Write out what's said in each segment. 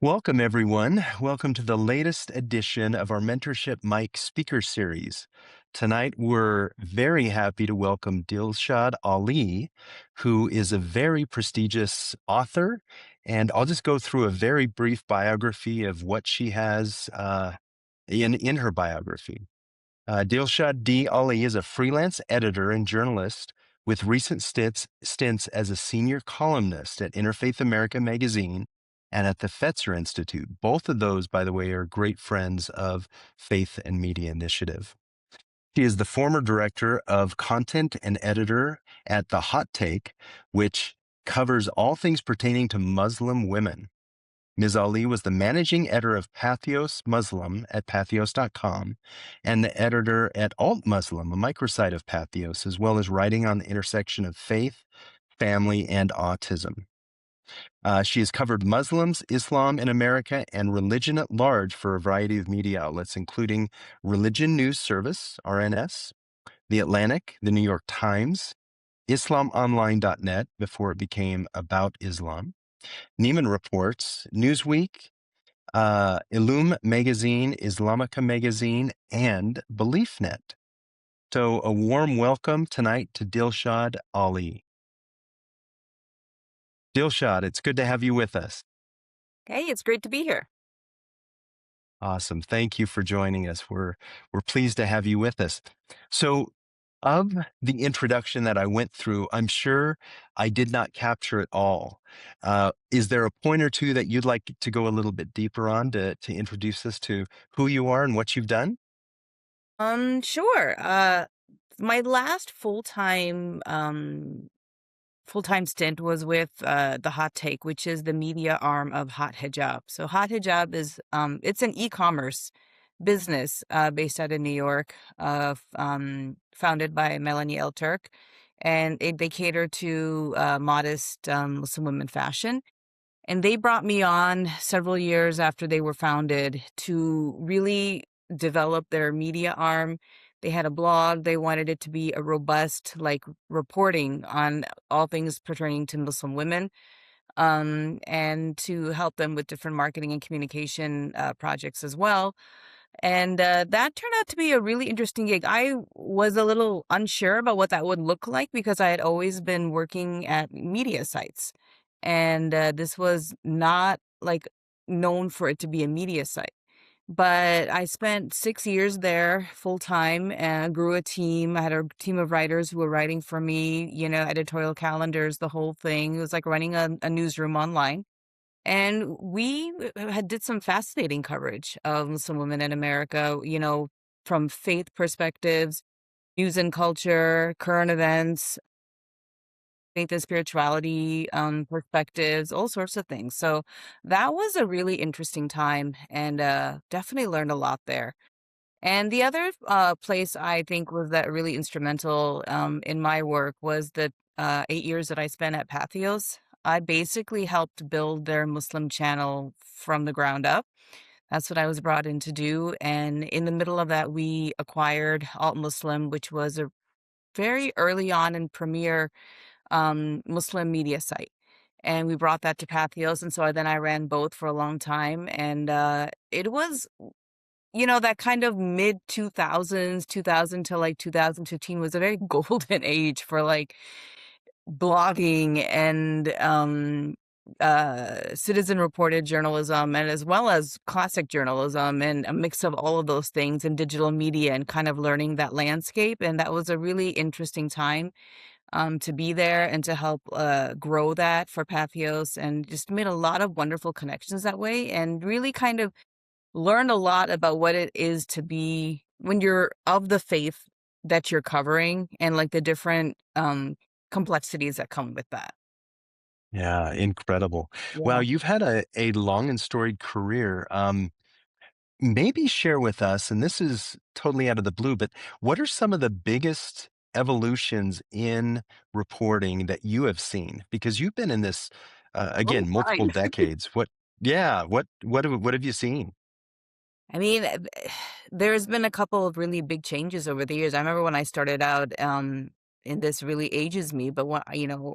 Welcome, everyone. Welcome to the latest edition of our Mentorship Mic speaker series. Tonight, we're very happy to welcome Dilshad Ali, who is a very prestigious author. And I'll just go through a very brief biography of what she has in her biography. Dilshad D. Ali is a freelance editor and journalist with recent stints as a senior columnist at Interfaith America magazine and at the Fetzer Institute. Both of those, by the way, are great friends of Faith and Media Initiative. She is the former director of content and editor at The Hot Take, which covers all things pertaining to Muslim women. Ms. Ali was the managing editor of Pathos Muslim at pathos.com and the editor at Alt Muslim, a microsite of Pathos, as well as writing on the intersection of faith, family, and autism. She has covered Muslims, Islam in America, and religion at large for a variety of media outlets, including Religion News Service, RNS, The Atlantic, The New York Times, IslamOnline.net before it became About Islam, Neiman Reports, Newsweek, Illum Magazine, Islamica Magazine, and BeliefNet. So a warm welcome tonight to Dilshad Ali. Dilshad, it's good to have you with us. Hey, it's great to be here. Awesome. Thank you for joining us. We're pleased to have you with us. So of the introduction that I went through, I'm sure I did not capture it all. Is there a point or two that you'd like to go a little bit deeper on to introduce us to who you are and what you've done? Sure. My last full-time stint was with the Hot Take, which is the media arm of Hot Hijab. So Hot Hijab is it's an e-commerce business based out of New York, founded by Melanie L. Turk, and they cater to modest Muslim women fashion. And they brought me on several years after they were founded to really develop their media arm. They had a blog. They wanted it to be a robust, like, reporting on all things pertaining to Muslim women, and to help them with different marketing and communication projects as well. And that turned out to be a really interesting gig. I was a little unsure about what that would look like because I had always been working at media sites. And this was not like known for it to be a media site. But I spent 6 years there full time and grew a team. I had a team of writers who were writing for me, editorial calendars, the whole thing. It was like running a newsroom online. And we had did some fascinating coverage of Muslim women in America, from faith perspectives, news and culture, current events, faith and spirituality perspectives, all sorts of things. So that was a really interesting time and definitely learned a lot there. And the other place I think was that really instrumental in my work was the 8 years that I spent at Pathos. I basically helped build their Muslim channel from the ground up. That's what I was brought in to do. And in the middle of that, we acquired Alt Muslim, which was a very early on and premier Muslim media site. And we brought that to Pathos. And so then I ran both for a long time. And it was that kind of mid 2000s, 2000 to like 2015 was a very golden age for like blogging and citizen reported journalism, and as well as classic journalism, and a mix of all of those things in digital media, and kind of learning that landscape. And that was a really interesting time to be there and to help grow that for Pathos, and just made a lot of wonderful connections that way, and really kind of learn a lot about what it is to be when you're of the faith that you're covering, and like the different complexities that come with that. Yeah, incredible. Wow, Yeah. you've had a long and storied career. Maybe share with us, and this is totally out of the blue, but what are some of the biggest evolutions in reporting that you have seen? Because you've been in this, Oh, again, multiple fine. decades. What have you seen? I mean, there's been a couple of really big changes over the years. I remember when I started out, and this really ages me, but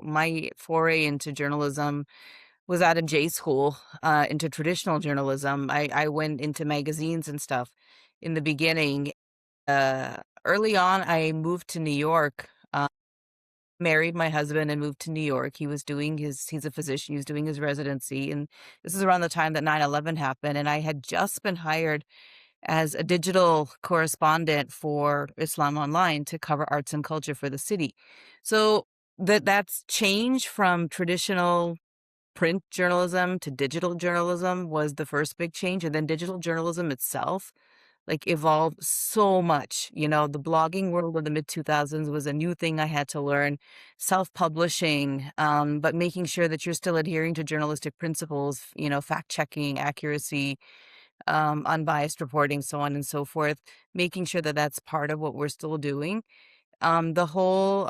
my foray into journalism was out of J school, into traditional journalism. I went into magazines and stuff in the beginning. Early on, I moved to New York, married my husband and moved to New York. He's a physician, he was doing his residency, and this is around the time that 9/11 happened, and I had just been hired as a digital correspondent for Islam Online to cover arts and culture for the city. So that's change from traditional print journalism to digital journalism was the first big change, and then digital journalism itself like evolved so much. The blogging world of the mid 2000s was a new thing I had to learn, self-publishing, but making sure that you're still adhering to journalistic principles, fact checking, accuracy, unbiased reporting, so on and so forth, making sure that that's part of what we're still doing. The whole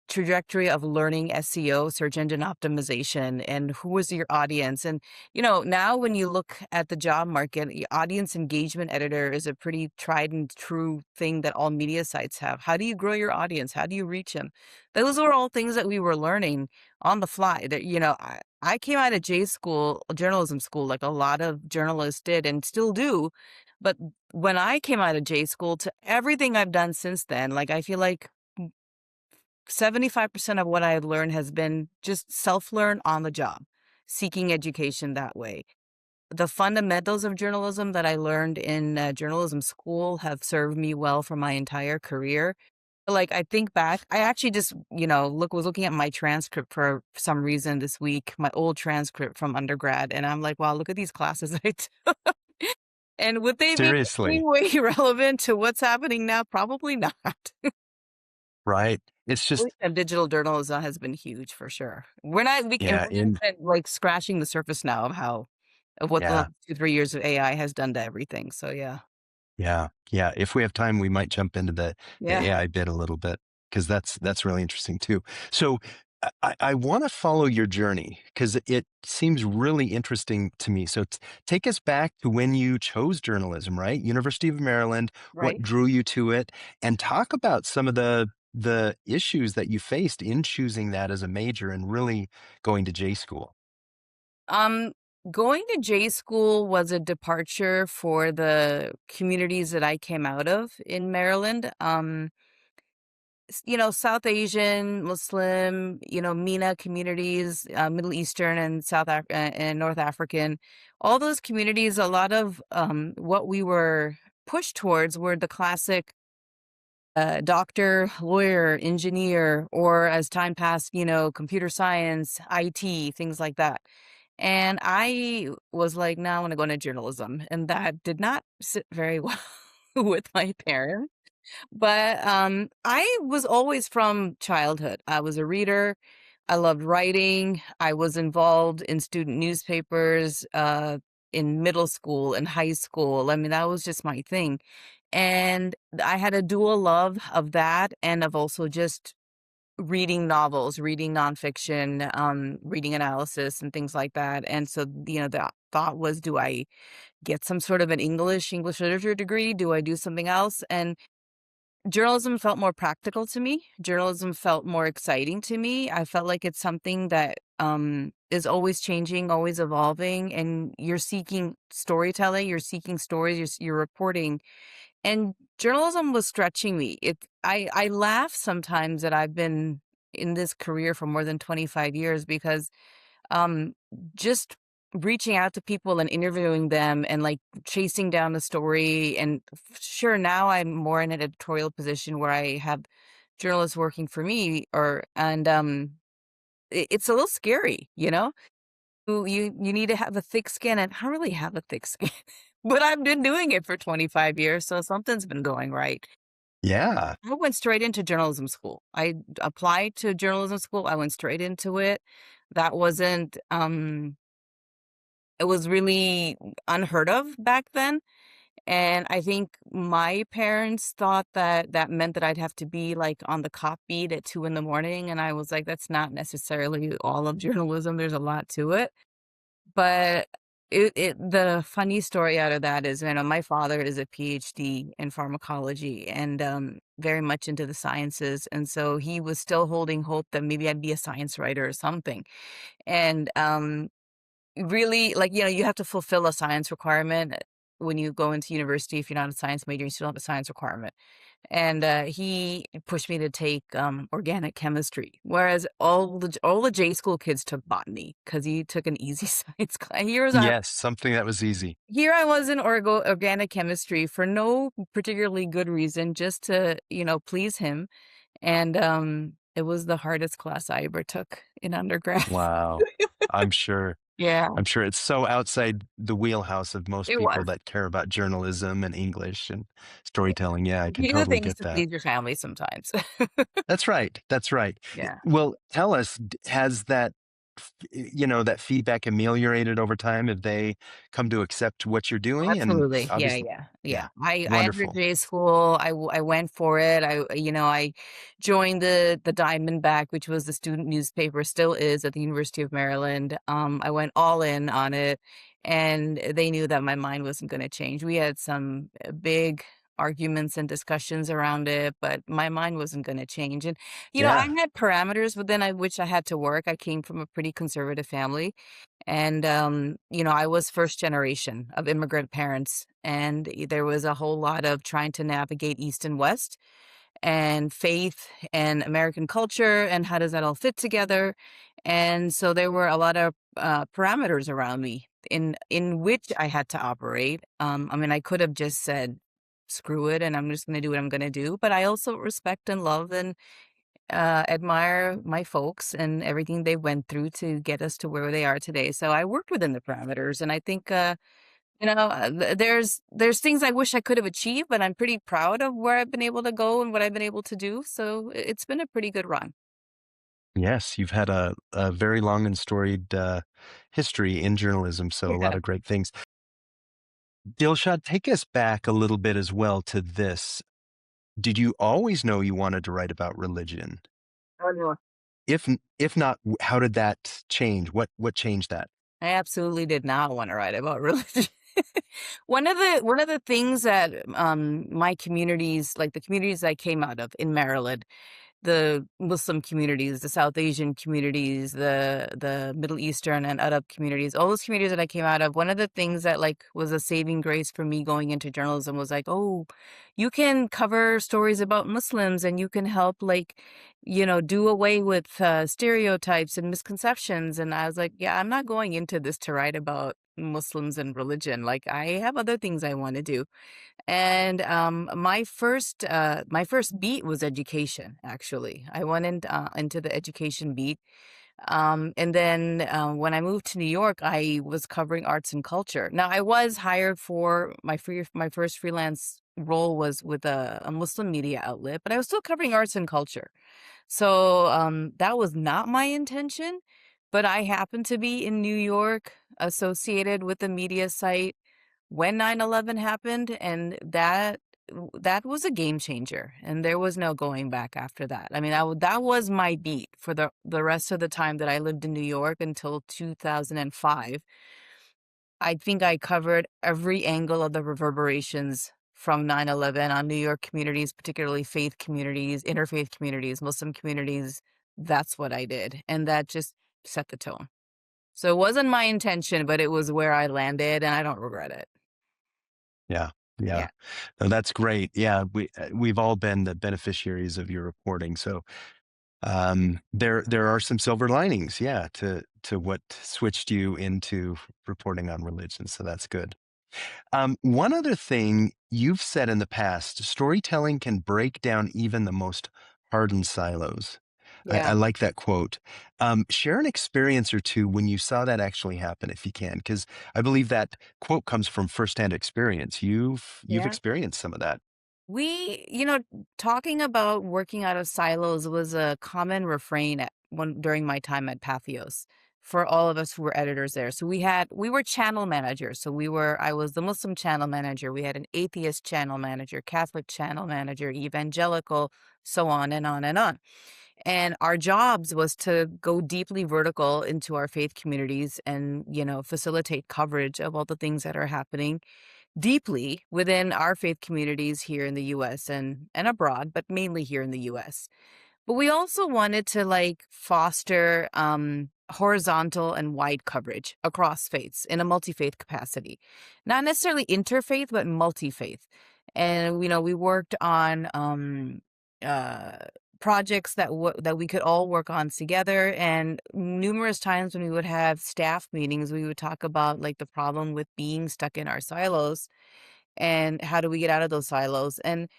trajectory of learning SEO, search engine optimization, and who is your audience. And, now when you look at the job market, audience engagement editor is a pretty tried and true thing that all media sites have. How do you grow your audience? How do you reach them? Those were all things that we were learning on the fly. That, I came out of J school, journalism school, like a lot of journalists did and still do. But when I came out of J school to everything I've done since then, like I feel like 75% of what I've learned has been just self-learn on the job, seeking education that way. The fundamentals of journalism that I learned in journalism school have served me well for my entire career. Like I think back, I actually just, was looking at my transcript for some reason this week, my old transcript from undergrad, and I'm like, wow, look at these classes I took. And would they be any Seriously. way relevant to what's happening now? Probably not. Right. It's just, And digital journalism has been huge for sure. And yeah, we're not even like scratching the surface now of what the yeah. last 2, 3 years of AI has done to everything. So yeah. Yeah, yeah. If we have time, we might jump into the Yeah. AI bit a little bit because that's really interesting too. So I want to follow your journey because it seems really interesting to me. So take us back to when you chose journalism, right? University of Maryland. What Right. drew you to it, and talk about some of the issues that you faced in choosing that as a major and really going to J school. Um, Going to J school was a departure for the communities that I came out of in Maryland. South Asian, Muslim, MENA communities, Middle Eastern and and North African, all those communities, a lot of what we were pushed towards were the classic doctor, lawyer, engineer, or as time passed, computer science, IT, things like that. And I was like, no, I want to go into journalism. And that did not sit very well with my parents. But, I was always from childhood. I was a reader. I loved writing. I was involved in student newspapers, in middle school and high school. I mean, that was just my thing. And I had a dual love of that and of also just reading novels, reading nonfiction, reading analysis and things like that. And so, the thought was, do I get some sort of an English literature degree? Do I do something else? And journalism felt more practical to me. Journalism felt more exciting to me. I felt like it's something that is always changing, always evolving, and you're seeking storytelling, you're seeking stories, you're reporting. And journalism was stretching me. I laugh sometimes that I've been in this career for more than 25 years because um, just reaching out to people and interviewing them and like chasing down the story. And sure, now I'm more in an editorial position where I have journalists working for me, it's a little scary, you need to have a thick skin, and I don't really have a thick skin, but I've been doing it for 25 years, so something's been going right. Yeah, I went straight into journalism school. I applied to journalism school. I went straight into it. That wasn't It was really unheard of back then, and I think my parents thought that that meant that I'd have to be, like, on the cop beat at 2 in the morning, and I was like, "That's not necessarily all of journalism, there's a lot to it." But The funny story out of that is, my father is a PhD in pharmacology and, very much into the sciences, and so he was still holding hope that maybe I'd be a science writer or something, and, really, like, you have to fulfill a science requirement when you go into university. If you're not a science major, you still have a science requirement. And, he pushed me to take, organic chemistry, whereas all the J school kids took botany because he took an easy science class. Yes, something that was easy. Here I was in organic chemistry for no particularly good reason, just to, please him, and, it was the hardest class I ever took in undergrad. Wow. I'm sure. Yeah, I'm sure it's so outside the wheelhouse of most it people was. that care about journalism and English and storytelling. Yeah, I can You do totally things get to that. please your family sometimes. That's right. That's right. Yeah. Well, tell us, has that, that feedback ameliorated over time? Have they come to accept what you're doing? And Absolutely. Yeah, obviously, yeah, yeah, yeah. I entered wonderful. J school. I went for it. I joined the Diamondback, which was the student newspaper, still is at the University of Maryland. I went all in on it, and they knew that my mind wasn't going to change. We had some big arguments and discussions around it, but my mind wasn't going to change. And I Yeah. had parameters within which I had to work. I came from a pretty conservative family. And, I was first generation of immigrant parents, and there was a whole lot of trying to navigate East and West and faith and American culture and how does that all fit together. And so there were a lot of parameters around me in which I had to operate. I mean, I could have just said, screw it, and I'm just going to do what I'm going to do. But I also respect and love and admire my folks and everything they went through to get us to where they are today. So I worked within the parameters, and I think there's things I wish I could have achieved, but I'm pretty proud of where I've been able to go and what I've been able to do. So it's been a pretty good run. Yes, you've had a very long and storied history in journalism, so a lot Yeah. of great things. Dilshad, take us back a little bit as well to this. Did you always know you wanted to write about religion? Oh, no. If not, how did that change? What changed that? I absolutely did not want to write about religion. One of the things that my communities, like the communities I came out of in Maryland, the Muslim communities, the South Asian communities, the Middle Eastern and Arab communities, all those communities that I came out of, one of the things that like was a saving grace for me going into journalism was like, oh, you can cover stories about Muslims and you can help like, do away with stereotypes and misconceptions. And I was like, yeah, I'm not going into this to write about Muslims and religion. Like I have other things I want to do. And, my first beat was education, actually. I went into the education beat. And then, when I moved to New York, I was covering arts and culture. Now, I was hired for my first freelance role was with a Muslim media outlet, but I was still covering arts and culture. So, that was not my intention, but I happened to be in New York associated with the media site when 9/11 happened, and that was a game changer, and there was no going back after that. I mean, that was my beat for the rest of the time that I lived in New York until 2005. I think I covered every angle of the reverberations from 9/11 on New York communities, particularly faith communities, interfaith communities, Muslim communities. That's what I did, and that just set the tone. So it wasn't my intention, but it was where I landed, and I don't regret it. Yeah, yeah. Yeah. No, that's great. Yeah, we've all been the beneficiaries of your reporting. So there are some silver linings, yeah, to what switched you into reporting on religion. So that's good. One other thing you've said in the past, storytelling can break down even the most hardened silos. I Yeah. like that quote. Share an experience or two when you saw that actually happen, if you can, because I believe that quote comes from firsthand experience. You've Yeah. experienced some of that. Talking about working out of silos was a common refrain during my time at Pathos for all of us who were editors there. So we were channel managers. So I was the Muslim channel manager. We had an atheist channel manager, Catholic channel manager, evangelical, so on and on and on. And our jobs was to go deeply vertical into our faith communities and, facilitate coverage of all the things that are happening deeply within our faith communities here in the US and abroad, but mainly here in the US. But we also wanted to like foster horizontal and wide coverage across faiths in a multi-faith capacity. Not necessarily interfaith, but multi-faith. And we worked on uh projects that we could all work on together, and numerous times when we would have staff meetings, we would talk about like the problem with being stuck in our silos and how do we get out of those silos. And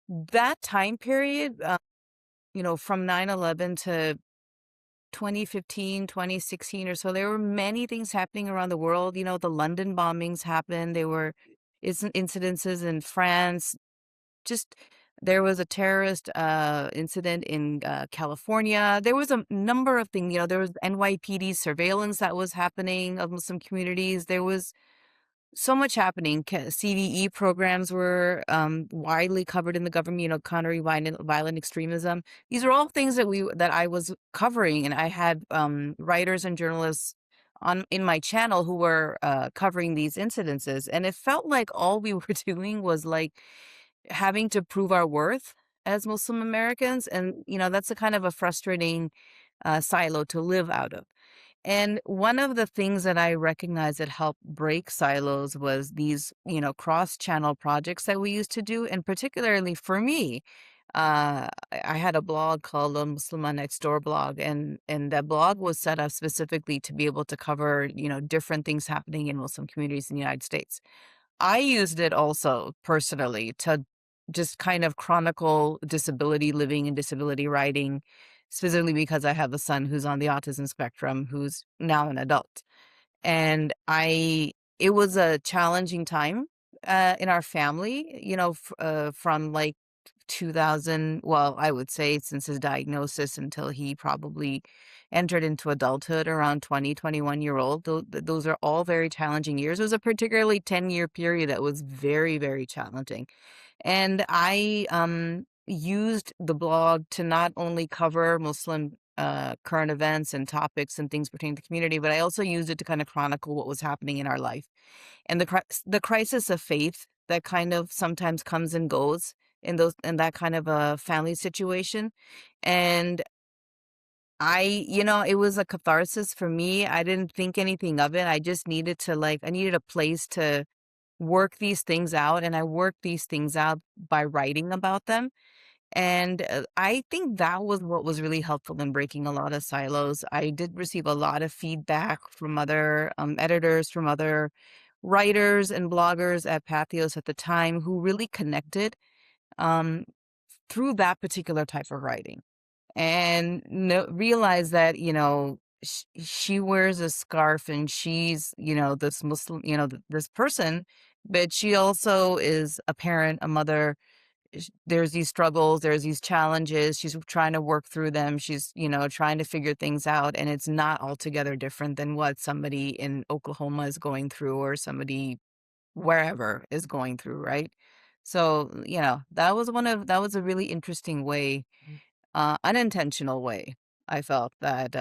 that time period, from 9/11 to 2015, 2016 or so, there were many things happening around the world. The London bombings happened. There were incidences in France. Just there was a terrorist incident in California. There was a number of things. There was NYPD surveillance that was happening of Muslim communities. There was so much happening. CVE programs were widely covered in the government, countering violent extremism. These are all things that I was covering, and I had writers and journalists in my channel who were covering these incidences. And it felt like all we were doing was like having to prove our worth as Muslim Americans. And, that's a kind of a frustrating silo to live out of. And one of the things that I recognized that helped break silos was these, cross-channel projects that we used to do. And particularly for me, I had a blog called the Muslimah Next Door blog, and that blog was set up specifically to be able to cover, different things happening in Muslim communities in the United States. I used it also personally to just kind of chronicle disability living and disability writing, specifically because I have a son who's on the autism spectrum, who's now an adult. And it was a challenging time in our family, from like 2000, well, I would say since his diagnosis until he probably entered into adulthood around 20, 21-year old. Those are all very challenging years. It was a particularly 10-year period that was very, very challenging. And I used the blog to not only cover Muslim current events and topics and things pertaining to the community, but I also used it to kind of chronicle what was happening in our life and the crisis of faith that kind of sometimes comes and goes in that kind of a family situation. And it was a catharsis for me. I didn't think anything of it. I just needed to I needed a place to work these things out, and I worked these things out by writing about them. And I think that was what was really helpful in breaking a lot of silos. I did receive a lot of feedback from other editors, from other writers and bloggers at Pathos at the time who really connected um, through that particular type of writing, and realize that she wears a scarf and she's this Muslim, this person, but she also is a parent, a mother. There's these struggles, there's these challenges, she's trying to work through them, she's trying to figure things out, and it's not altogether different than what somebody in Oklahoma is going through, or somebody wherever is going through, right? So that was a really interesting way, unintentional way, I felt that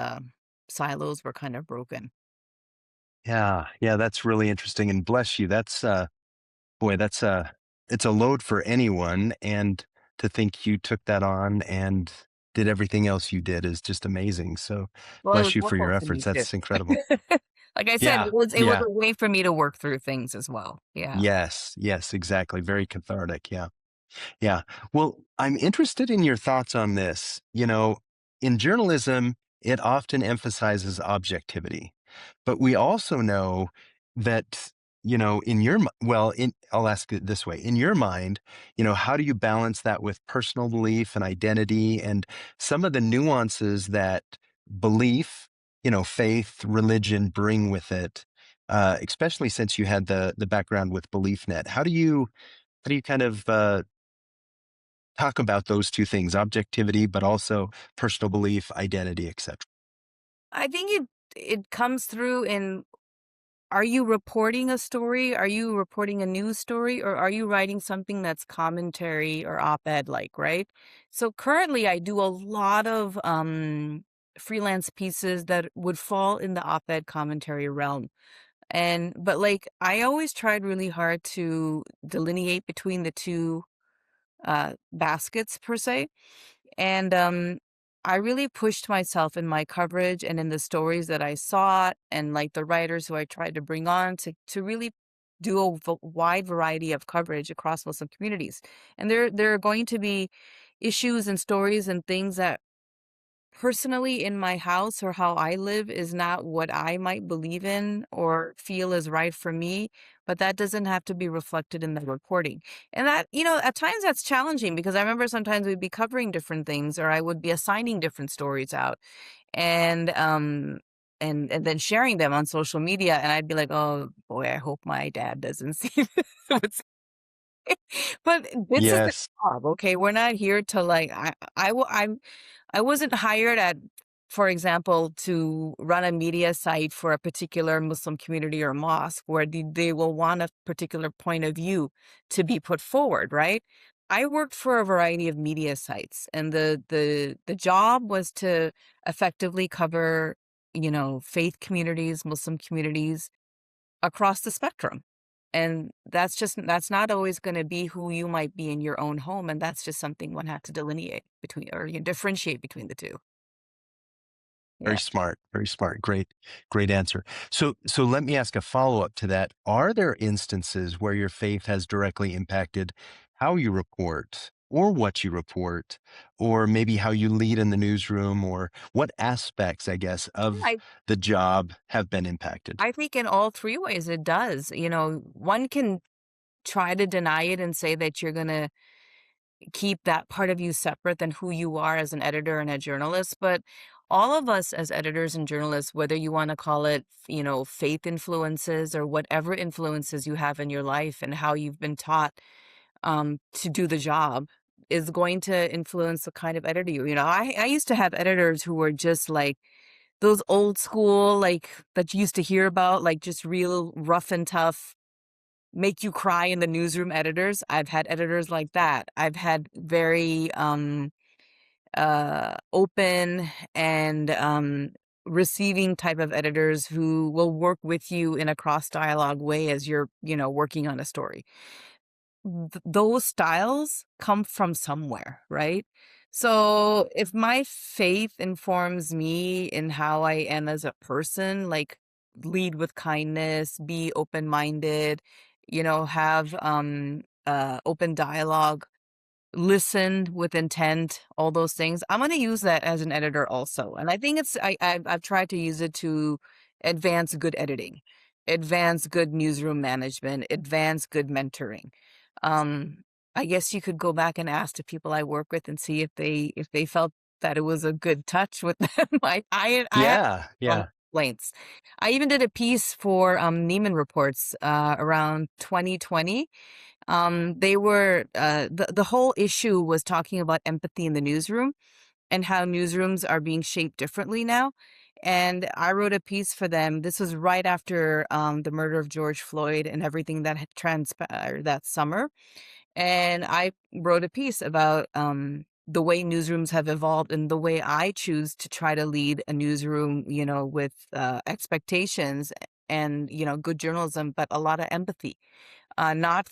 silos were kind of broken. Yeah, yeah, that's really interesting, and bless you. That's boy, that's it's a load for anyone, and to think you took that on and did everything else you did is just amazing. So Well, it bless was you for your helpful to efforts. me too. That's incredible. Like I said, Yeah, it was yeah, a way for me to work through things as well. Yeah. yes, yes, exactly. Very cathartic. Yeah. Yeah. Well, I'm interested in your thoughts on this. In journalism, it often emphasizes objectivity, but we also know that, in I'll ask it this way. In your mind, how do you balance that with personal belief and identity and some of the nuances that belief, faith, religion bring with it, especially since you had the background with BeliefNet? How do you kind of talk about those two things, objectivity, but also personal belief, identity, etc. I think it comes through in are you reporting a story? Are you reporting a news story? Or are you writing something that's commentary or op-ed like, right? So currently I do a lot of freelance pieces that would fall in the op-ed commentary realm. But like I always tried really hard to delineate between the two baskets per se. And I really pushed myself in my coverage and in the stories that I sought and like the writers who I tried to bring on to really do a wide variety of coverage across Muslim communities. And there are going to be issues and stories and things that personally in my house or how I live is not what I might believe in or feel is right for me, but that doesn't have to be reflected in the reporting. And that, at times that's challenging because I remember sometimes we'd be covering different things or I would be assigning different stories out and then sharing them on social media and I'd be like, "Oh boy, I hope my dad doesn't see this." But this is the Yes. job, okay? We're not here to like I wasn't hired at, for example, to run a media site for a particular Muslim community or mosque where they will want a particular point of view to be put forward, right? I worked for a variety of media sites, and the job was to effectively cover, faith communities, Muslim communities across the spectrum. And that's not always going to be who you might be in your own home. And that's just something one has to delineate between or differentiate between the two. Very Yeah. smart. Very smart. Great answer. So let me ask a follow-up to that. Are there instances where your faith has directly impacted how you report or what you report, or maybe how you lead in the newsroom, or what aspects, I guess, of I, the job have been impacted? I think in all three ways it does. One can try to deny it and say that you're going to keep that part of you separate than who you are as an editor and a journalist. But all of us as editors and journalists, whether you want to call it, faith influences or whatever influences you have in your life and how you've been taught to do the job, is going to influence the kind of editor you. I used to have editors who were just like those old school, like that you used to hear about, like just real rough and tough make you cry in the newsroom editors. I've had editors like that. I've had very open and receiving type of editors who will work with you in a cross dialogue way as you're, working on a story. Those styles come from somewhere, right? So if my faith informs me in how I am as a person, like lead with kindness, be open-minded, have open dialogue, listen with intent, all those things. I'm going to use that as an editor also. And I think I've tried to use it to advance good editing, advance good newsroom management, advance good mentoring. Um, I guess you could go back and ask the people I work with and see if they felt that it was a good touch with them. I have Yeah, strong yeah. complaints. I even did a piece for Neiman Reports around 2020. They were the whole issue was talking about empathy in the newsroom and how newsrooms are being shaped differently now. And I wrote a piece for them. This was right after the murder of George Floyd and everything that had transpired that summer. And I wrote a piece about the way newsrooms have evolved and the way I choose to try to lead a newsroom, with expectations and, good journalism, but a lot of empathy, not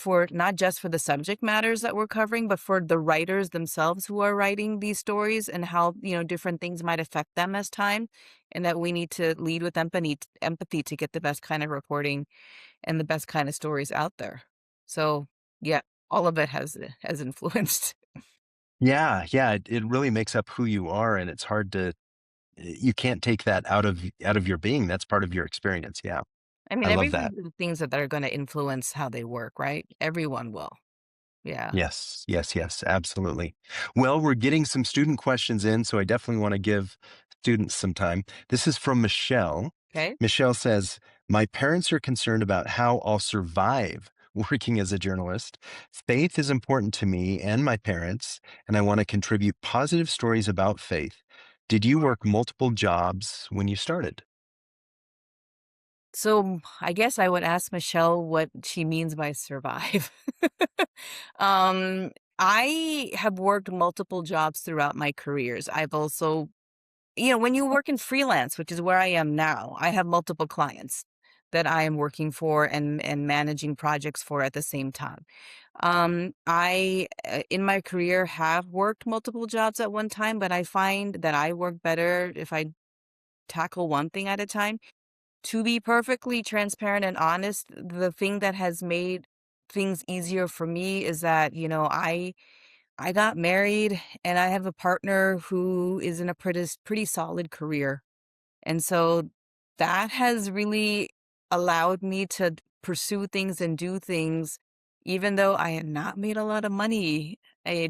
just for the subject matters that we're covering, but for the writers themselves who are writing these stories and how, different things might affect them as time, and that we need to lead with empathy to get the best kind of reporting and the best kind of stories out there. So, yeah, all of it has influenced. Yeah, yeah, it really makes up who you are, and it's hard to you can't take that out of your being. That's part of your experience. Yeah, I I mean, love everyone that. does things that are going to influence how they work, right? Everyone will. Yeah. Yes, yes, yes, absolutely. Well, we're getting some student questions in, so I definitely want to give students some time. This is from Michelle. Okay. Michelle says, "My parents are concerned about how I'll survive working as a journalist. Faith is important to me and my parents, and I want to contribute positive stories about faith. Did you work multiple jobs when you started?" So I guess I would ask Michelle what she means by survive. um, I have worked multiple jobs throughout my careers. I've also, when you work in freelance, which is where I am now, I have multiple clients that I am working for and managing projects for at the same time. I in my career have worked multiple jobs at one time, but I find that I work better if I tackle one thing at a time. To be perfectly transparent and honest, the thing that has made things easier for me is that, I got married and I have a partner who is in a pretty solid career. And so that has really allowed me to pursue things and do things, even though I had not made a lot of money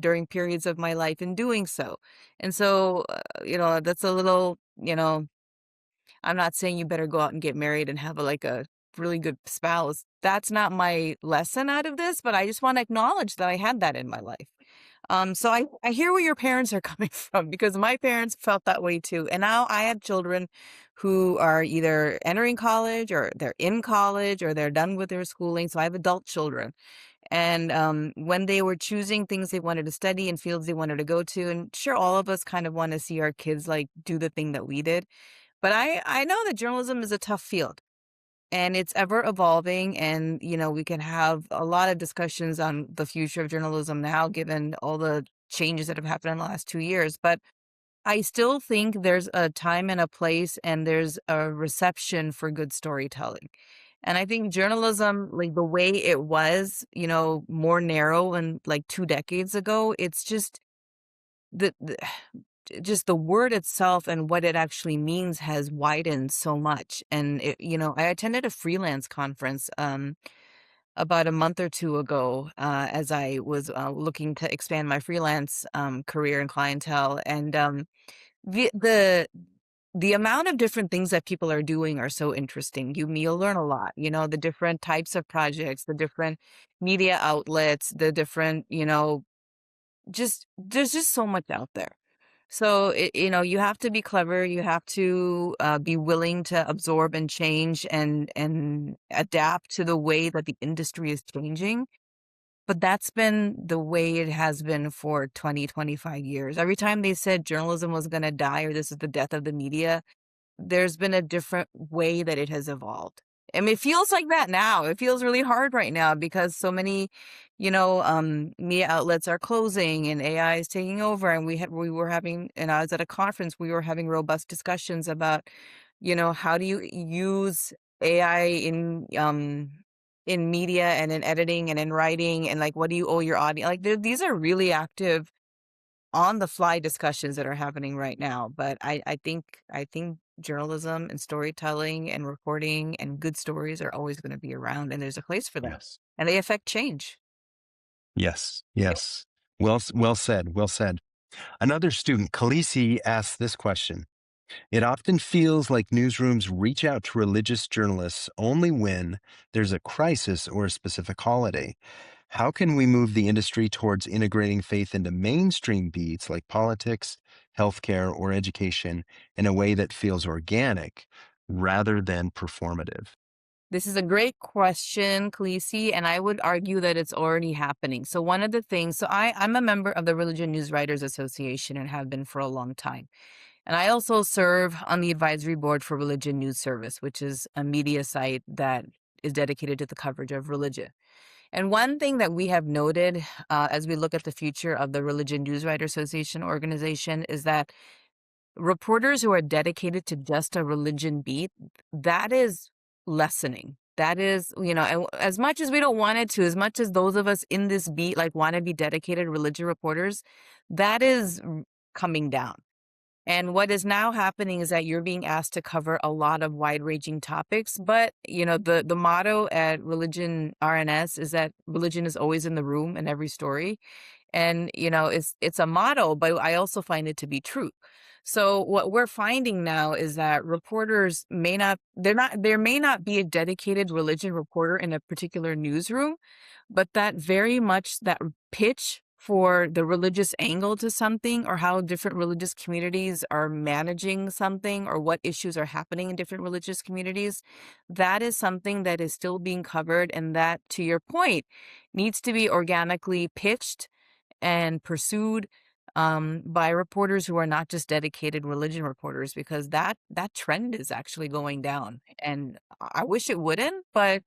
during periods of my life in doing so. And so, that's a little, I'm not saying you better go out and get married and have a really good spouse. That's not my lesson out of this, but I just want to acknowledge that I had that in my life. So I hear where your parents are coming from because my parents felt that way too. And now I have children who are either entering college or they're in college or they're done with their schooling. So I have adult children. And when they were choosing things they wanted to study and fields they wanted to go to, and sure, all of us kind of want to see our kids like do the thing that we did. But I know that journalism is a tough field and it's ever evolving. And, we can have a lot of discussions on the future of journalism now, given all the changes that have happened in the last 2 years. But I still think there's a time and a place and there's a reception for good storytelling. And I think journalism, like the way it was, more narrow and like 2 decades ago, it's just the just the word itself and what it actually means has widened so much. And I attended a freelance conference about a month or two ago as I was looking to expand my freelance career and clientele. And the the the amount of different things that people are doing are so interesting. You'll learn a lot. The different types of projects, the different media outlets, the different just there's just so much out there. So, you have to be clever, you have to, be willing to absorb and change and adapt to the way that the industry is changing, but that's been the way it has been for 20, 25 years. Every time they said journalism was gonna die or this is the death of the media, there's been a different way that it has evolved. I mean, it feels like that now. It feels really hard right now because so many, media outlets are closing and AI is taking over. And we were having, and I was at a conference, we were having robust discussions about, how do you use AI in media and in editing and in writing and like what do you owe your audience? Like these are really active on the fly discussions that are happening right now. But I think journalism and storytelling and reporting and good stories are always going to be around and there's a place for them. Yes. And they affect change. Yes. Yes. Well said. Well said. Another student, Khaleesi, asks this question. It often feels like newsrooms reach out to religious journalists only when there's a crisis or a specific holiday. How can we move the industry towards integrating faith into mainstream beats like politics, healthcare, or education in a way that feels organic rather than performative? This is a great question, Khaleesi, and I would argue that it's already happening. So one of the things, so I'm a member of the Religion News Writers Association and have been for a long time. And I also serve on the advisory board for Religion News Service, which is a media site that is dedicated to the coverage of religion. And one thing that we have noted as we look at the future of the Religion News Writer Association organization is that reporters who are dedicated to just a religion beat, that is lessening. That is, and as much as we don't want it to, as much as those of us in this beat like want to be dedicated religion reporters, that is coming down. And what is now happening is that you're being asked to cover a lot of wide-ranging topics. But, the motto at Religion RNS is that religion is always in the room in every story. And, it's a motto, but I also find it to be true. So what we're finding now is that reporters there may not be a dedicated religion reporter in a particular newsroom, but that very much that pitch for the religious angle to something, or how different religious communities are managing something, or what issues are happening in different religious communities, that is something that is still being covered, and that, to your point, needs to be organically pitched and pursued by reporters who are not just dedicated religion reporters, because that trend is actually going down. And I wish it wouldn't, but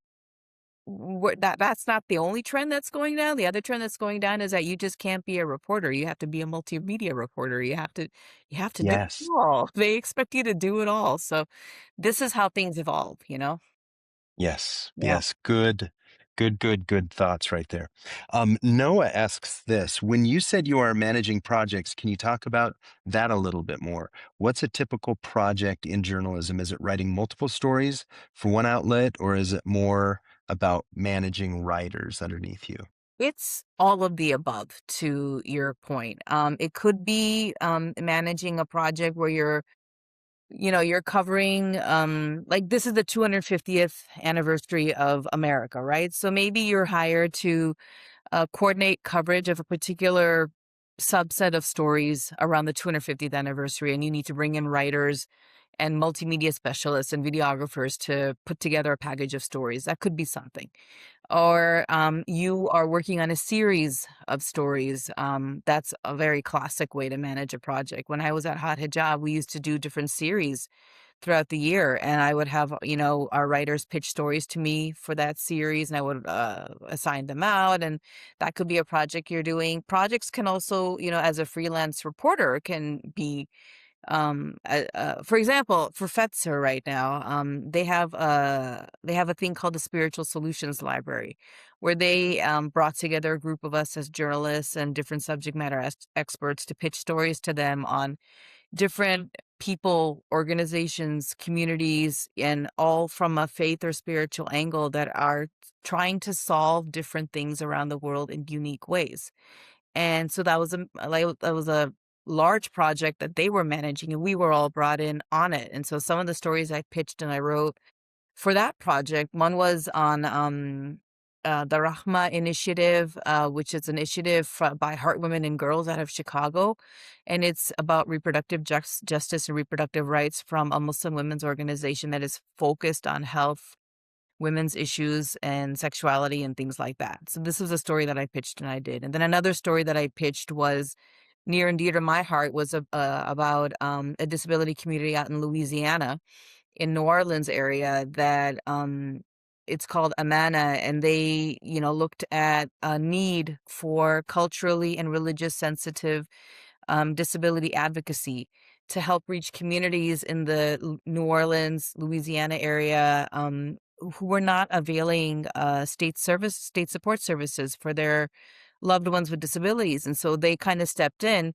that's not the only trend that's going down. The other trend that's going down is that you just can't be a reporter. You have to be a multimedia reporter. You have to do it Yes. all. They expect you to do it all. So this is how things evolve, you know? Yes, Yeah. yes. Good thoughts right there. Noah asks this: when you said you are managing projects, can you talk about that a little bit more? What's a typical project in journalism? Is it writing multiple stories for one outlet, or is it more about managing writers underneath you? It's all of the above, to your point. It could be managing a project where you're covering, like, this is the 250th anniversary of America, right? So maybe you're hired to coordinate coverage of a particular subset of stories around the 250th anniversary, and you need to bring in writers and multimedia specialists and videographers to put together a package of stories. That could be something. Or you are working on a series of stories. That's a very classic way to manage a project. When I was at Hot Hijab, we used to do different series throughout the year, and I would have, our writers pitch stories to me for that series, and I would assign them out, and that could be a project you're doing. Projects can also, as a freelance reporter, can be, for example, for Fetzer right now, they have a thing called the Spiritual Solutions Library, where they brought together a group of us as journalists and different subject matter experts to pitch stories to them on different people, organizations, communities, and all from a faith or spiritual angle that are trying to solve different things around the world in unique ways. And so that was a large project that they were managing, and we were all brought in on it. And so some of the stories I pitched and I wrote for that project, one was on the Rahma Initiative, which is an initiative by Heart Women and Girls out of Chicago. And it's about reproductive justice and reproductive rights from a Muslim women's organization that is focused on health, women's issues, and sexuality and things like that. So this was a story that I pitched and I did. And then another story that I pitched was near and dear to my heart, was about a disability community out in Louisiana, in New Orleans area, that it's called Amana, and they, looked at a need for culturally and religious sensitive disability advocacy to help reach communities in the New Orleans, Louisiana area, who were not availing state support services for their loved ones with disabilities. And so they kind of stepped in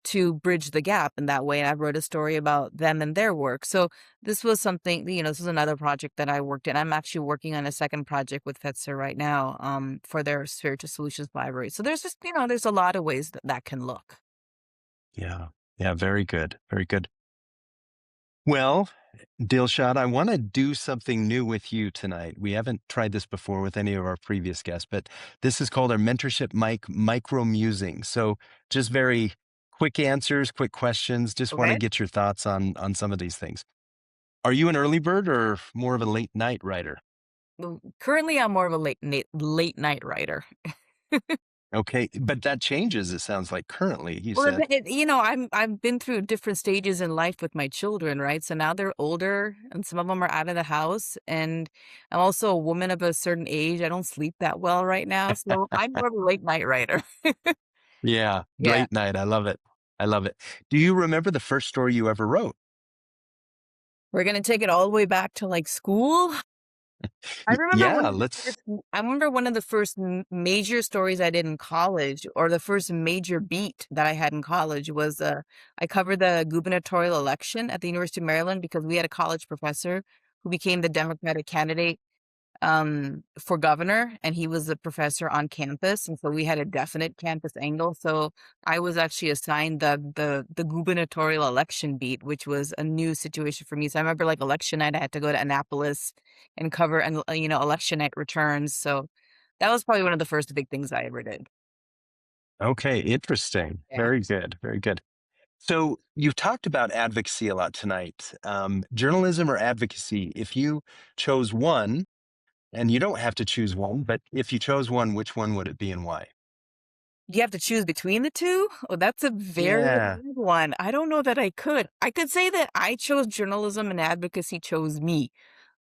to bridge the gap in that way. And I wrote a story about them and their work. So this was something, this was another project that I worked in. I'm actually working on a second project with FETSA right now, for their Spiritual Solutions Library. So there's just, there's a lot of ways that that can look. Yeah, yeah, very good, very good. Well, Dilshad, I want to do something new with you tonight. We haven't tried this before with any of our previous guests, but this is called our Mentorship Mic Micro Musing. So just very quick answers, quick questions. Just want to Okay. get your thoughts on some of these things. Are you an early bird or more of a late night writer? Well, currently, I'm more of a late night writer. Okay, but that changes, it sounds like currently, you Well, said. I've been through different stages in life with my children, right? So now they're older, and some of them are out of the house, and I'm also a woman of a certain age. I don't sleep that well right now, so I'm more of a late night writer. Yeah, Yeah. late night. I love it. I love it. Do you remember the first story you ever wrote? We're gonna take it all the way back to, like, school. Yeah, let's. I remember one of the first major stories I did in college, or the first major beat that I had in college, was I covered the gubernatorial election at the University of Maryland, because we had a college professor who became the Democratic candidate for governor, and he was a professor on campus, and so we had a definite campus angle. So I was actually assigned the gubernatorial election beat, which was a new situation for me. So I remember, like, election night, I had to go to Annapolis and cover, and election night returns. So that was probably one of the first big things I ever did. Okay, interesting. Yeah. Very good. Very good. So you've talked about advocacy a lot tonight. Journalism or advocacy, if you chose one, and you don't have to choose one, but if you chose one, which one would it be and why? You have to choose between the 2? Oh, that's a very hard Yeah. one. I don't know that I could. I could say that I chose journalism and advocacy chose me.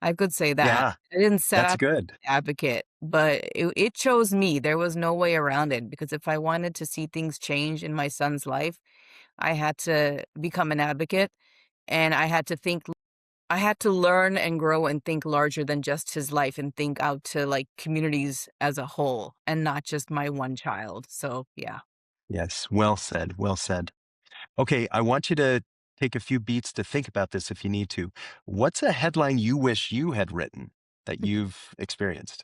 I could say that. Yeah. I didn't set That's out good. to be an advocate, but it chose me. There was no way around it because if I wanted to see things change in my son's life, I had to become an advocate, and I had to learn and grow and think larger than just his life and think out to, like, communities as a whole and not just my one child. So, yeah. Yes. Well said. Well said. Okay. I want you to take a few beats to think about this if you need to. What's a headline you wish you had written that you've experienced?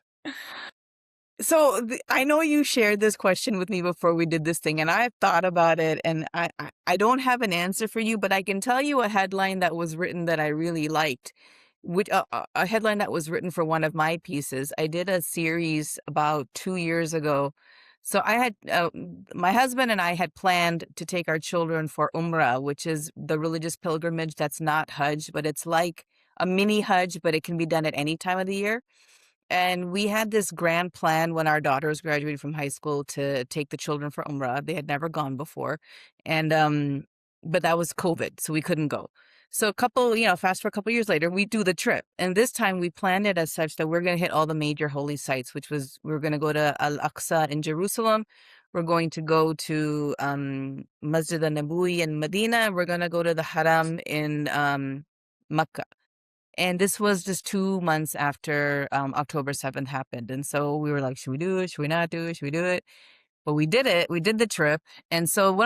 So, I know you shared this question with me before we did this thing, and I've thought about it, and I don't have an answer for you, but I can tell you a headline that was written that I really liked, which a headline that was written for one of my pieces. I did a series about 2 years ago. So I had, my husband and I had planned to take our children for Umrah, which is the religious pilgrimage that's not Hajj, but it's like a mini Hajj, but it can be done at any time of the year. And we had this grand plan when our daughters graduated from high school to take the children for Umrah. They had never gone before. And but that was COVID, so we couldn't go. So fast for a couple years later, we do the trip. And this time we planned it as such that we're gonna hit all the major holy sites, which was we are gonna go to Al Aqsa in Jerusalem. We're going to go to Masjid al Nabawi in Medina. We're gonna go to the Haram in Mecca. And this was just 2 months after, October 7th happened, and so we were like, "Should we do it? Should we not do it? Should we do it?" But we did it, we did the trip, and so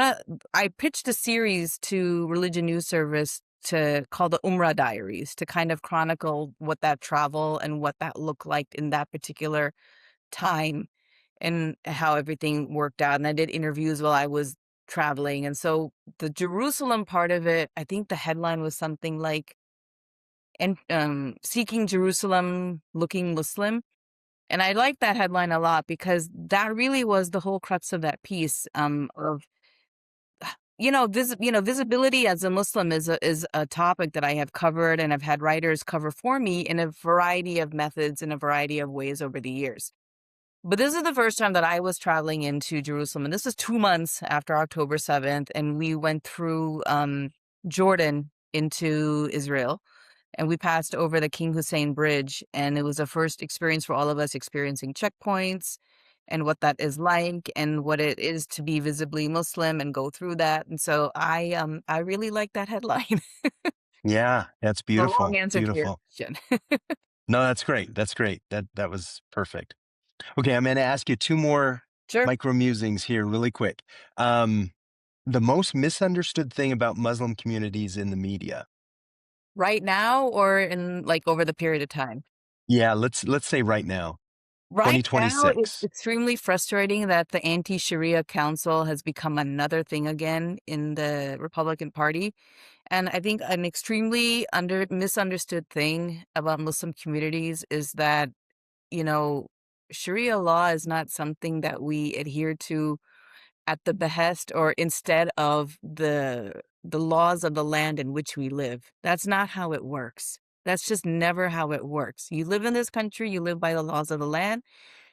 I pitched a series to Religion News Service to call the Umrah Diaries to kind of chronicle what that travel and what that looked like in that particular time and how everything worked out, and I did interviews while I was traveling, and so the Jerusalem part of it, I think the headline was something like and Seeking Jerusalem Looking Muslim. And I like that headline a lot because that really was the whole crux of that piece of visibility as a Muslim is a topic that I have covered and I've had writers cover for me in a variety of methods in a variety of ways over the years. But this is the first time that I was traveling into Jerusalem, and this is 2 months after October 7th, and we went through Jordan into Israel and we passed over the King Hussein Bridge, and it was a first experience for all of us experiencing checkpoints and what that is like and what it is to be visibly Muslim and go through that. And so I really like that headline. Yeah, that's The long beautiful. answer to your Beautiful. question. No, that's great. That's great. That was perfect. Okay, I'm going to ask you two more Sure. micro musings here, really quick. Um, the most misunderstood thing about Muslim communities in the media. Right now or in like over the period of time? Yeah, let's say right now, Right now, it's 2026. extremely frustrating that the Anti-Sharia Council has become another thing again in the Republican Party. And I think an extremely misunderstood thing about Muslim communities is that, you know, Sharia law is not something that we adhere to at the behest or instead of the laws of the land in which we live. That's not how it works. That's just never how it works. You live in this country, you live by the laws of the land.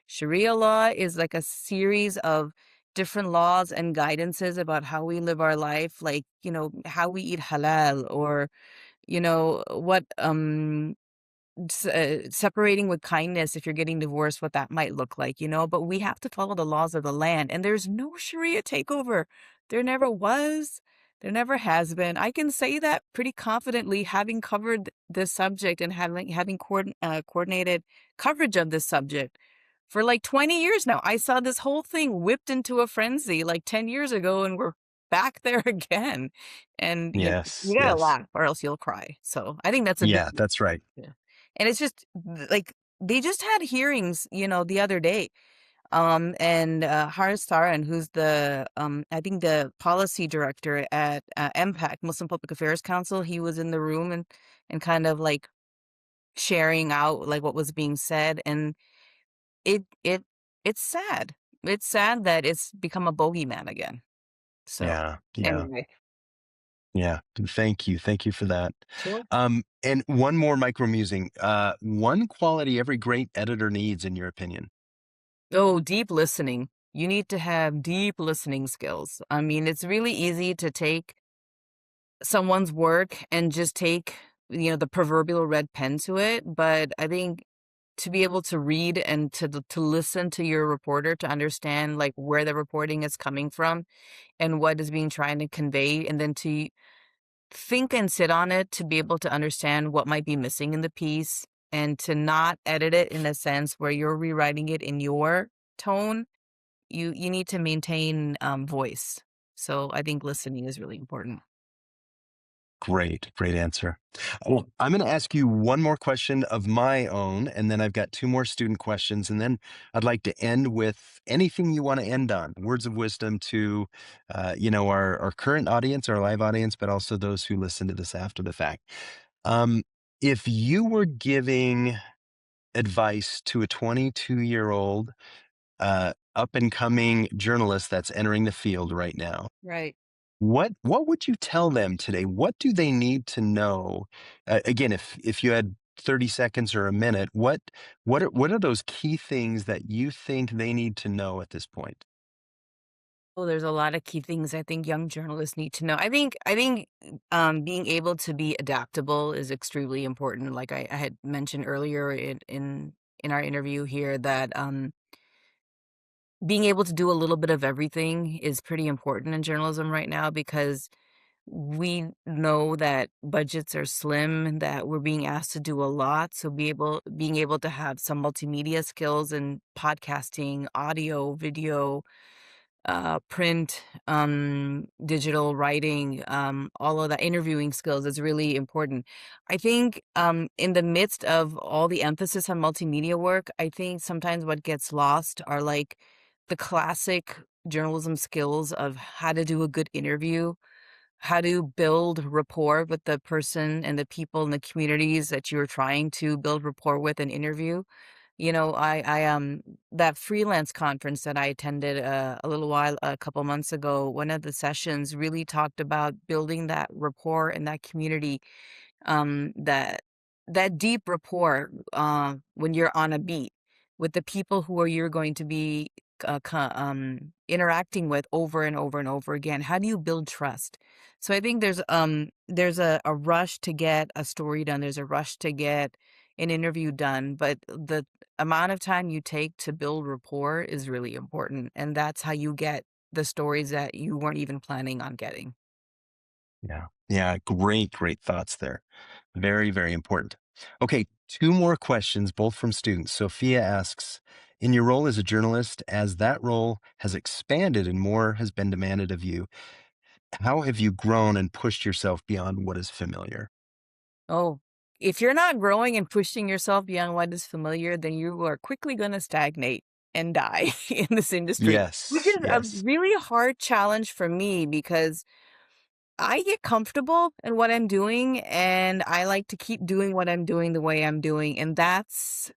Sharia law is like a series of different laws and guidances about how we live our life, like, how we eat halal or, what separating with kindness if you're getting divorced, what that might look like, but we have to follow the laws of the land. And there's no Sharia takeover. There never was. There never has been. I can say that pretty confidently, having covered this subject and having coordinated coverage of this subject for like 20 years now. I saw this whole thing whipped into a frenzy like 10 years ago, and we're back there again. And Yes, you gotta yes. laugh or else you'll cry. So I think that's a big Yeah, that's right. yeah. And it's just like they just had hearings, the other day. And Haris Saran, who's the I think the policy director at MPAC, Muslim Public Affairs Council, he was in the room and kind of like sharing out like what was being said, and it it's sad. it's sad that it's become a bogeyman again. So, Yeah, yeah, anyway. yeah. Thank you. Thank you for that. Sure. And one more micro musing. One quality every great editor needs, in your opinion. Oh, deep listening. You need to have deep listening skills. I mean, it's really easy to take someone's work and just take, the proverbial red pen to it, but I think to be able to read and to listen to your reporter to understand, like, where the reporting is coming from and what is being trying to convey, and then to think and sit on it to be able to understand what might be missing in the piece and to not edit it in a sense where you're rewriting it in your tone. You need to maintain, voice. So I think listening is really important. Great, great answer. Well, I'm going to ask you one more question of my own, and then I've got two more student questions, and then I'd like to end with anything you want to end on, words of wisdom to, our current audience, our live audience, but also those who listen to this after the fact. Um, if you were giving advice to a 22-year-old up and coming journalist that's entering the field right now, Right. what would you tell them today? What do they need to know? Again, if you had 30 seconds or a minute, what are those key things that you think they need to know at this point? Oh, there's a lot of key things I think young journalists need to know. I think being able to be adaptable is extremely important. Like I had mentioned earlier in our interview here that being able to do a little bit of everything is pretty important in journalism right now because we know that budgets are slim, that we're being asked to do a lot. So being able to have some multimedia skills and podcasting, audio, video, print, digital writing, all of the interviewing skills is really important. I think in the midst of all the emphasis on multimedia work, I think sometimes what gets lost are like the classic journalism skills of how to do a good interview, how to build rapport with the person and the people in the communities that you're trying to build rapport with and interview. That freelance conference that I attended a couple months ago, one of the sessions really talked about building that rapport and that community, that deep rapport when you're on a beat with the people who are you're going to be interacting with over and over and over again. How do you build trust? So I think there's a rush to get a story done. There's a rush to get an interview done, but the amount of time you take to build rapport is really important, and that's how you get the stories that you weren't even planning on getting. Yeah. Yeah. Great, great thoughts there. Very, very important. Okay. Two more questions, both from students. Sophia asks, in your role as a journalist, as that role has expanded and more has been demanded of you, how have you grown and pushed yourself beyond what is familiar? Oh, if you're not growing and pushing yourself beyond what is familiar, then you are quickly going to stagnate and die in this industry, which Yes. is a Yes. really hard challenge for me because I get comfortable in what I'm doing and I like to keep doing what I'm doing the way I'm doing. And that's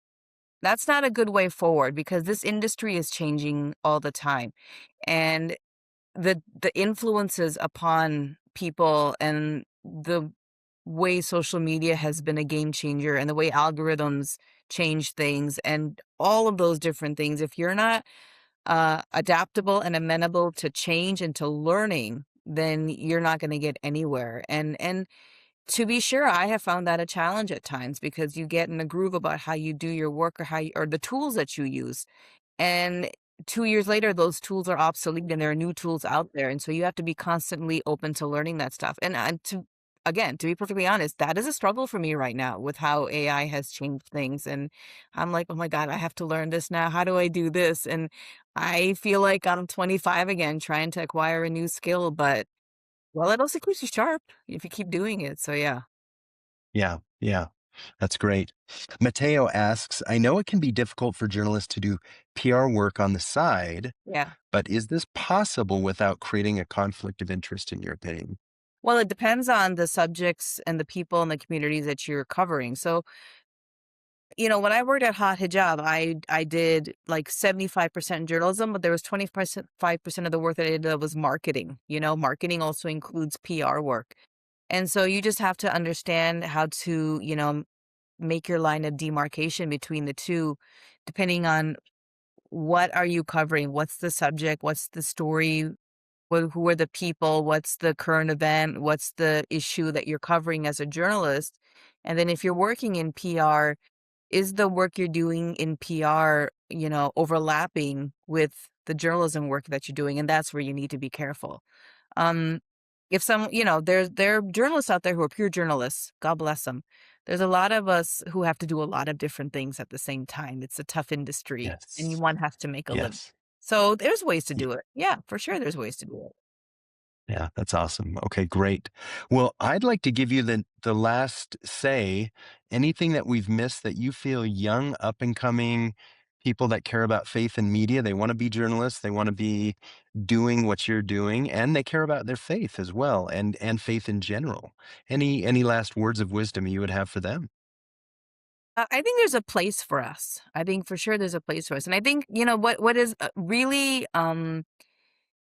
not a good way forward because this industry is changing all the time. And the influences upon people and the way social media has been a game changer and the way algorithms change things and all of those different things. If you're not adaptable and amenable to change and to learning, then you're not going to get anywhere. And to be sure, I have found that a challenge at times because you get in a groove about how you do your work or or the tools that you use. And 2 years later, those tools are obsolete and there are new tools out there, and so you have to be constantly open to learning that stuff. And to be perfectly honest, that is a struggle for me right now with how AI has changed things, and I'm like, "Oh my god, I have to learn this now. How do I do this?" And I feel like I'm 25 again trying to acquire a new skill, but, well, it also keeps you sharp if you keep doing it, so yeah. Yeah. Yeah. That's great. Mateo asks, I know it can be difficult for journalists to do PR work on the side, Yeah. but is this possible without creating a conflict of interest, in your opinion? Well, it depends on the subjects and the people and the communities that you're covering, so when I worked at Hot Hijab, I did like 75% journalism, but there was 25% 5% of the work that I did that was marketing. Marketing also includes PR work. And so you just have to understand how to, make your line of demarcation between the two, depending on what are you covering, what's the subject, what's the story, who are the people, what's the current event, what's the issue that you're covering as a journalist. And then if you're working in PR, is the work you're doing in PR, overlapping with the journalism work that you're doing? And that's where you need to be careful. Um, if some, there are journalists out there who are pure journalists. God bless them. There's a lot of us who have to do a lot of different things at the same time. It's a tough industry, and Yes. one has to make a living. Yes. So there's ways to do it. Yeah, for sure, there's ways to do it. Yeah, that's awesome. Okay, great. Well, I'd like to give you the last say. Anything that we've missed that you feel young, up and coming people that care about faith and media, they want to be journalists, they want to be doing what you're doing, and they care about their faith as well, and faith in general. Any last words of wisdom you would have for them? I think there's a place for us. I think for sure there's a place for us, and I think what is really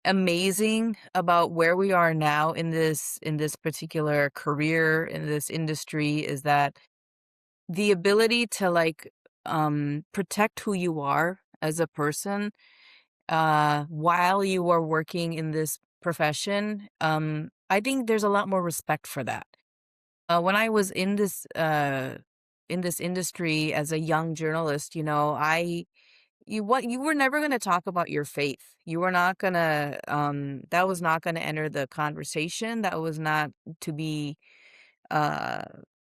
amazing about where we are now in this particular career in this industry is that the ability to like protect who you are as a person while you are working in this profession. I think there's a lot more respect for that. When I was in this industry as a young journalist, you were never going to talk about your faith. You were not going to that was not going to enter the conversation. That was not to be uh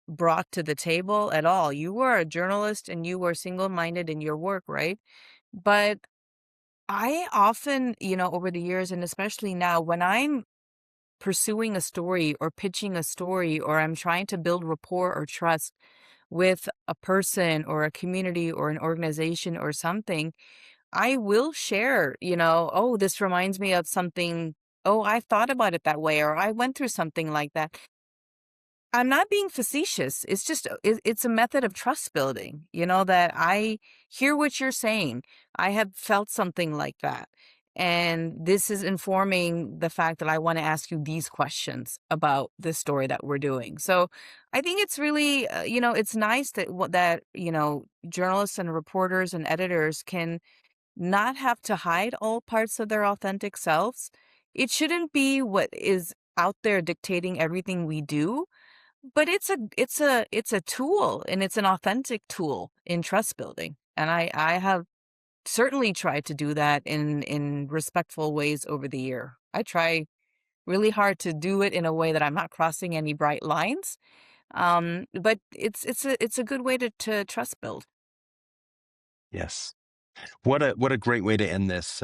brought to the table at all. You were a journalist and you were single-minded in your work, right? But I often, over the years and especially now when I'm pursuing a story or pitching a story or I'm trying to build rapport or trust with a person or a community or an organization or something, I will share, oh, this reminds me of something. Oh, I thought about it that way, or I went through something like that. I'm not being facetious. It's just, it's a method of trust building, that I hear what you're saying. I have felt something like that. And this is informing the fact that I want to ask you these questions about the story that we're doing. So I think it's really, it's nice that journalists and reporters and editors can not have to hide all parts of their authentic selves. It shouldn't be what is out there dictating everything we do, but it's a tool, and it's an authentic tool in trust building. And I have certainly tried to do that in respectful ways over the year. I try really hard to do it in a way that I'm not crossing any bright lines. But it's a good way to trust build. Yes. What a great way to end this.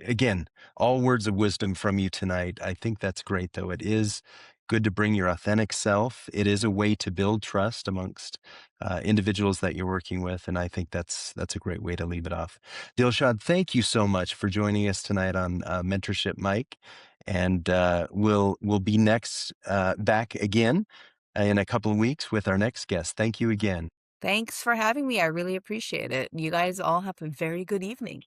Again, all words of wisdom from you tonight. I think that's great, though. It is good to bring your authentic self. It is a way to build trust amongst individuals that you're working with, and I think that's a great way to leave it off. Dilshad, thank you so much for joining us tonight on Mentorship Mike, and we'll be next back again in a couple of weeks with our next guest. Thank you again. Thanks for having me. I really appreciate it. You guys all have a very good evening.